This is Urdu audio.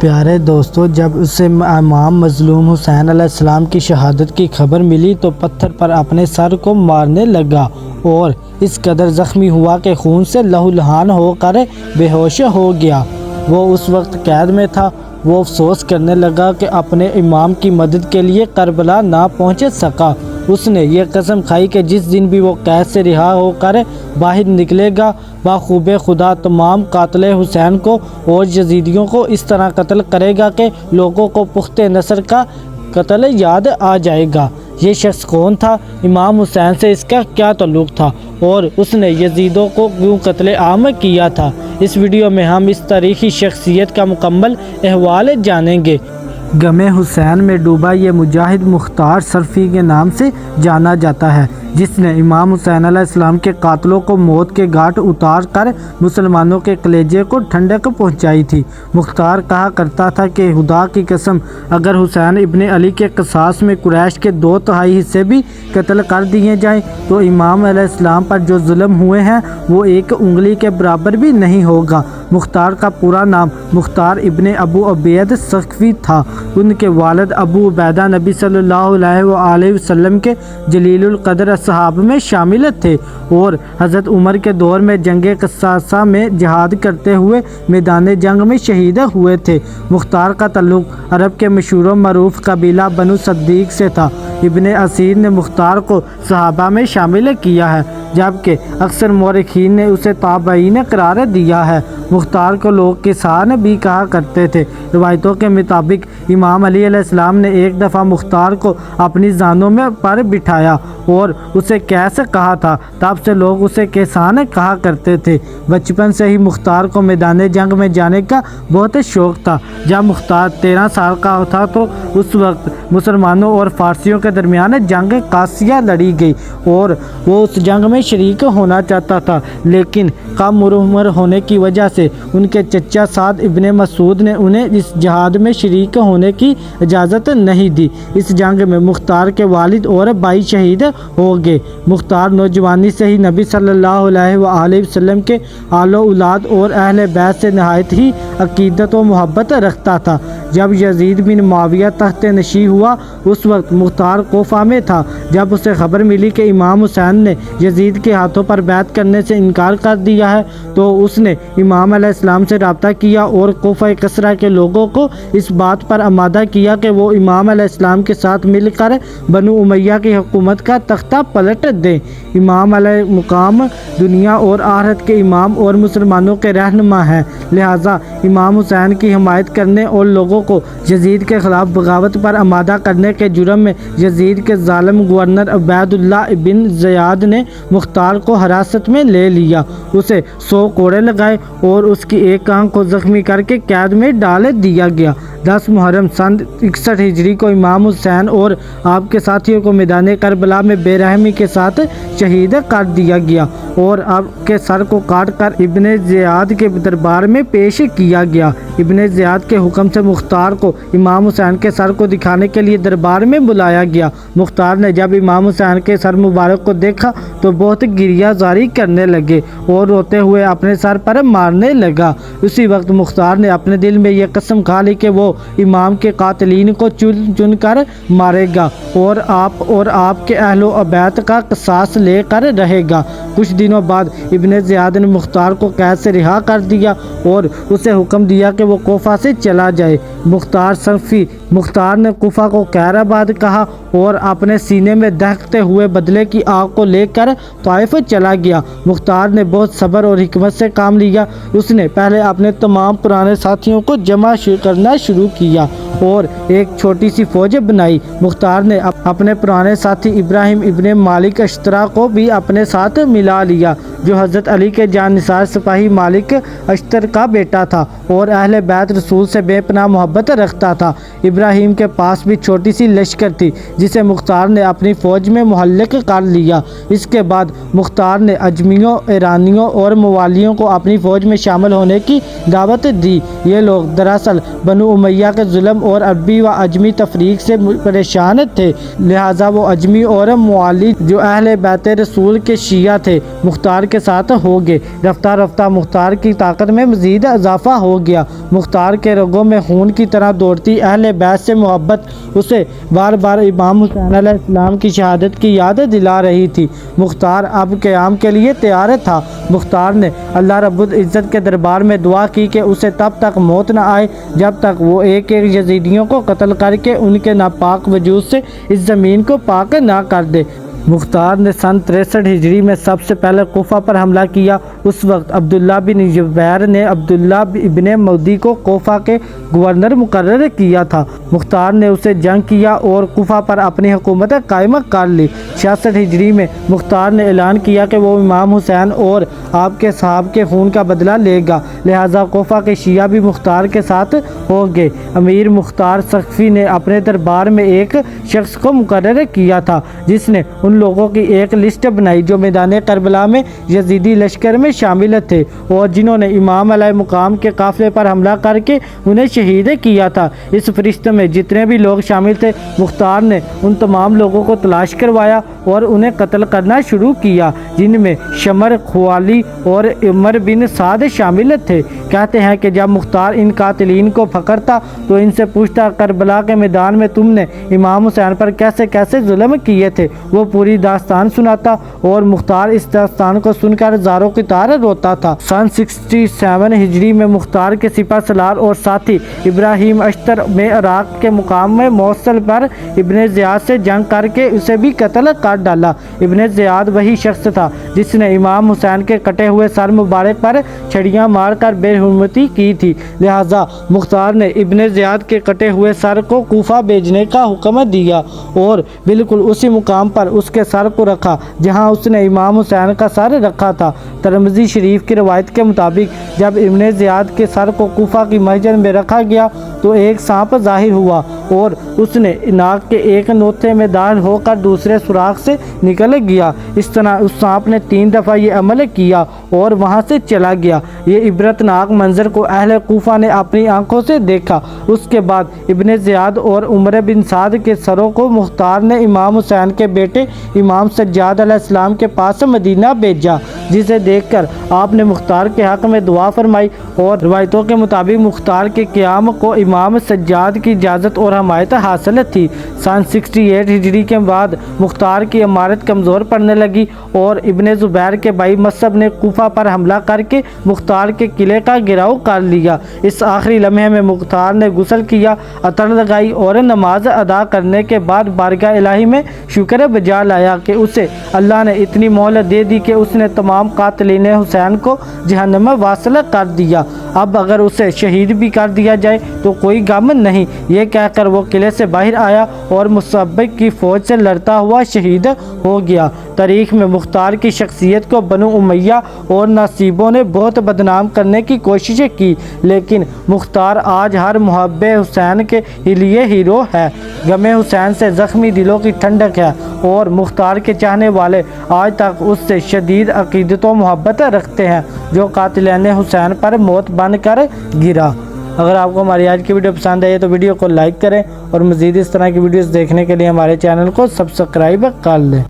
پیارے دوستو، جب اسے امام مظلوم حسین علیہ السلام کی شہادت کی خبر ملی تو پتھر پر اپنے سر کو مارنے لگا اور اس قدر زخمی ہوا کہ خون سے لہولہان ہو کر بے ہوش ہو گیا۔ وہ اس وقت قید میں تھا۔ وہ افسوس کرنے لگا کہ اپنے امام کی مدد کے لیے کربلا نہ پہنچ سکا۔ اس نے یہ قسم کھائی کہ جس دن بھی وہ قید سے رہا ہو کر باہر نکلے گا، بخوب خدا تمام قاتل حسین کو اور یزیدیوں کو اس طرح قتل کرے گا کہ لوگوں کو پختہ نصر کا قتل یاد آ جائے گا۔ یہ شخص کون تھا؟ امام حسین سے اس کا کیا تعلق تھا اور اس نے یزیدوں کو کیوں قتل عام کیا تھا؟ اس ویڈیو میں ہم اس تاریخی شخصیت کا مکمل احوال جانیں گے۔ غم حسین میں ڈوبا یہ مجاہد مختار سرفی کے نام سے جانا جاتا ہے، جس نے امام حسین علیہ السلام کے قاتلوں کو موت کے گھاٹ اتار کر مسلمانوں کے کلیجے کو ٹھنڈک پہنچائی تھی۔ مختار کہا کرتا تھا کہ خدا کی قسم، اگر حسین ابن علی کے قصاص میں قریش کے 2/3 حصے بھی قتل کر دیے جائیں تو امام علیہ السلام پر جو ظلم ہوئے ہیں وہ ایک انگلی کے برابر بھی نہیں ہوگا۔ مختار کا پورا نام مختار ابن ابو عبید ثقفی تھا۔ ان کے والد ابو عبیدہ نبی صلی اللہ علیہ وآلہ وسلم کے جلیل القدر صحابہ میں شامل تھے اور حضرت عمر کے دور میں جنگ قصاصہ میں جہاد کرتے ہوئے میدان جنگ میں شہید ہوئے تھے۔ مختار کا تعلق عرب کے مشہور و معروف قبیلہ بنو صدیق سے تھا۔ ابن اسیر نے مختار کو صحابہ میں شامل کیا ہے، جبکہ اکثر مورخین نے اسے تابعین قرار دیا ہے۔ مختار کو لوگ کسان بھی کہا کرتے تھے۔ روایتوں کے مطابق امام علی علیہ السلام نے ایک دفعہ مختار کو اپنی زانوں میں پر بٹھایا اور اسے کیس کہا تھا، تب سے لوگ اسے کسان کہا کرتے تھے۔ بچپن سے ہی مختار کو میدان جنگ میں جانے کا بہت شوق تھا۔ جب مختار 13 سال کا تھا تو اس وقت مسلمانوں اور فارسیوں کے درمیان جنگ قادسیہ لڑی گئی اور وہ اس جنگ میں شریک ہونا چاہتا تھا، لیکن کم عمر ہونے کی وجہ سے ان کے چچا سعد ابن مسعود نے انہیں اس جہاد میں شریک ہونے کی اجازت نہیں دی۔ اس جنگ میں مختار کے والد اور بھائی شہید ہو گئے۔ مختار نوجوانی سے ہی نبی صلی اللہ علیہ وآلہ وسلم کے آل و اولاد اور اہل بیت سے نہایت ہی عقیدت و محبت رکھتا تھا۔ جب یزید بن معاویہ تخت نشین ہوا، اس وقت مختار کوفہ میں تھا۔ جب اسے خبر ملی کہ امام حسین نے یزید کے ہاتھوں پر بیعت کرنے سے انکار کر دیا ہے تو اس نے امام علیہ السلام سے رابطہ کیا اور کوفہ کسرا کے لوگوں کو اس بات پر آمادہ کیا کہ وہ امام علیہ السلام کے ساتھ مل کر بنو امیہ کی حکومت کا تختہ پلٹ دیں۔ امام علیہ مقام دنیا اور آخرت کے امام اور مسلمانوں کے رہنما ہیں، لہٰذا امام حسین کی حمایت کرنے اور لوگوں کو یزید کے خلاف بغاوت پر آمادہ کرنے کے جرم میں یزید کے ظالم گورنر عبید اللہ بن زیاد نے مختار کو حراست میں لے لیا، اسے 100 کوڑے لگائے اور اس کی ایک آنکھ کو زخمی کر کے قید میں ڈال دیا گیا۔ 10 محرم سن 61 ہجری کو امام حسین اور آپ کے ساتھیوں کو میدان کربلا میں بے رحمی کے ساتھ شہید کر دیا گیا اور آپ کے سر کو کاٹ کر ابن زیاد کے دربار میں پیش کیا گیا۔ ابن زیاد کے حکم سے مختار کو امام حسین کے سر کو دکھانے کے لیے دربار میں بلایا گیا۔ مختار نے جب امام حسین کے سر مبارک کو دیکھا تو بہت گریہ زاری کرنے لگے اور روتے ہوئے اپنے سر پر مارنے لگا۔ اسی وقت مختار نے اپنے دل میں یہ قسم کھا لی کہ وہ امام کے قاتلین کو چن چن کر مارے گا اور آپ کے اہل و بیت کا قصاص لے کر رہے گا۔ کچھ دنوں بعد ابن زیاد نے مختار کو قید سے رہا کر دیا اور اسے حکم دیا کہ وہ کوفہ سے چلا جائے۔ مختار نے کوفہ کو خیر آباد کہا اور اپنے سینے میں دہکتے ہوئے بدلے کی آگ کو لے کر طائف چلا گیا۔ مختار نے بہت صبر اور حکمت سے کام لیا۔ اس نے پہلے اپنے تمام پرانے ساتھیوں کو جمع کرنا شروع کیا اور ایک چھوٹی سی فوج بنائی۔ مختار نے اپنے پرانے ساتھی ابراہیم ابن مالک اشترا کو بھی اپنے ساتھ ملا لیا، جو حضرت علی کے جانثار سپاہی مالک اشتر کا بیٹا تھا اور اہل بیت رسول سے بے پناہ محبت رکھتا تھا۔ ابراہیم کے پاس بھی چھوٹی سی لشکر تھی جسے مختار نے اپنی فوج میں محلق کر لیا۔ اس کے بعد مختار نے اجمیوں، ایرانیوں اور موالیوں کو اپنی فوج میں شامل ہونے کی دعوت دی۔ یہ لوگ دراصل بنو امیہ امیہ کے ظلم اور عربی و اجمی تفریق سے پریشان تھے، لہٰذا وہ اجمی اور موالد جو اہل بیت رسول کے شیعہ تھے مختار کے ساتھ ہو گئے۔ رفتہ رفتہ مختار کی طاقت میں مزید اضافہ ہو گیا۔ مختار کے رگوں میں خون کی طرح دوڑتی اہل بیت سے محبت اسے بار بار امام حسین علیہ السلام کی شہادت کی یاد دلا رہی تھی۔ مختار اب قیام کے لیے تیار تھا۔ مختار نے اللہ رب العزت کے دربار میں دعا کی کہ اسے تب تک موت نہ آئے جب تک وہ ایک ایک یزیدیوں کو قتل کر کے ان کے ناپاک وجود سے اس زمین کو پاک نہ کر دے۔ مختار نے سن 63 ہجری میں سب سے پہلے کوفہ پر حملہ کیا۔ اس وقت عبداللہ بن زبیر نے عبداللہ ابن مودی کو کوفہ کے گورنر مقرر کیا تھا۔ مختار نے اسے جنگ کیا اور کوفہ پر اپنی حکومت قائم کر لی۔ 66 ہجری میں مختار نے اعلان کیا کہ وہ امام حسین اور آپ کے صحابہ کے خون کا بدلہ لے گا، لہٰذا کوفہ کے شیعہ بھی مختار کے ساتھ ہو گئے۔ امیر مختار سقفی نے اپنے دربار میں ایک شخص کو مقرر کیا تھا جس نے ان لوگوں کی ایک لسٹ بنائی جو میدان کربلا میں یزیدی لشکر میں شامل تھے اور جنہوں نے امام علیہ مقام کے قافلے پر حملہ کر کے انہیں شہید کیا تھا۔ اس فہرست میں جتنے بھی لوگ شامل تھے مختار نے ان تمام لوگوں کو تلاش کروایا اور انہیں قتل کرنا شروع کیا، جن میں شمر، خوالی اور عمر بن سعد شامل تھے۔ کہتے ہیں کہ جب مختار ان قاتلین کو پکڑتا تو ان سے پوچھتا کربلا کے میدان میں تم نے امام حسین پر کیسے کیسے ظلم کیے تھے، وہ پوری داستان سناتا اور مختار اس داستان کو سن کر زاروں کی طرح روتا تھا۔ سن 67 ہجری میں مختار کے سپہ سالار اور ساتھی ابراہیم اشتر میں عراق کے مقام میں موصل پر ابن زیاد سے جنگ کر کے اسے بھی قتل کر ڈالا۔ ابن زیاد وہی شخص تھا جس نے امام حسین کے کٹے ہوئے سر مبارک پر چھڑیاں مار کر بے حرمتی کی تھی، لہٰذا مختار نے ابن زیاد کے کٹے ہوئے سر کو کوفہ بھیجنے کا حکم دیا اور بالکل اسی مقام پر اس کے سر کو رکھا جہاں اس نے امام حسین کا سر رکھا تھا۔ ترمذی شریف کی روایت کے مطابق جب ابن زیاد کے سر کو کوفہ کی مسجد میں رکھا گیا تو ایک سانپ ظاہر ہوا اور اس نے ناک کے ایک نوتھے میں داخل ہو کر دوسرے سوراخ سے نکل گیا۔ اس طرح اس سانپ نے 3 دفعہ یہ عمل کیا اور وہاں سے چلا گیا۔ یہ عبرتناک منظر کو اہل کوفہ نے اپنی آنکھوں سے دیکھا۔ اس کے بعد ابن زیاد اور عمر بن سعد کے سروں کو مختار نے امام حسین کے بیٹے امام سجاد علیہ السلام کے پاس مدینہ بھیجا، جسے دیکھ کر آپ نے مختار کے حق میں دعا فرمائی اور روایتوں کے مطابق مختار کے قیام کو امام سجاد کی اجازت اور حمایت حاصل تھی۔ سن 68 ہجری کے بعد مختار کی عمارت کمزور پڑنے لگی اور ابن زبیر کے بھائی مصعب نے کوفہ پر حملہ کر کے مختار کے قلعے کا گھیراؤ کر لیا۔ اس آخری لمحے میں مختار نے غسل کیا، عطر لگائی اور نماز ادا کرنے کے بعد بارگاہ الہی میں شکر بجا لایا کہ اسے اللہ نے اتنی مہلت دے دی کہ اس نے تمام قاتلین حسین کو جہنم میں واصل کر دیا، اب اگر اسے شہید بھی کر دیا جائے تو کوئی غم نہیں۔ یہ کہہ کر وہ قلعے سے باہر آیا اور مصعب کی فوج سے لڑتا ہوا شہید ہو گیا۔ تاریخ میں مختار کی شخصیت کو بنو امیہ اور نصیبوں نے بہت بدنام کرنے کی کوشش کی، لیکن مختار آج ہر محب حسین کے لیے ہیرو ہے، غم حسین سے زخمی دلوں کی ٹھنڈک ہے اور مختار کے چاہنے والے آج تک اس سے شدید عقیدت و محبت رکھتے ہیں جو قاتلین حسین پر موت بن کر گرا۔ اگر آپ کو ہماری آج کی ویڈیو پسند آئی تو ویڈیو کو لائک کریں اور مزید اس طرح کی ویڈیوز دیکھنے کے لیے ہمارے چینل کو سبسکرائب کر لیں۔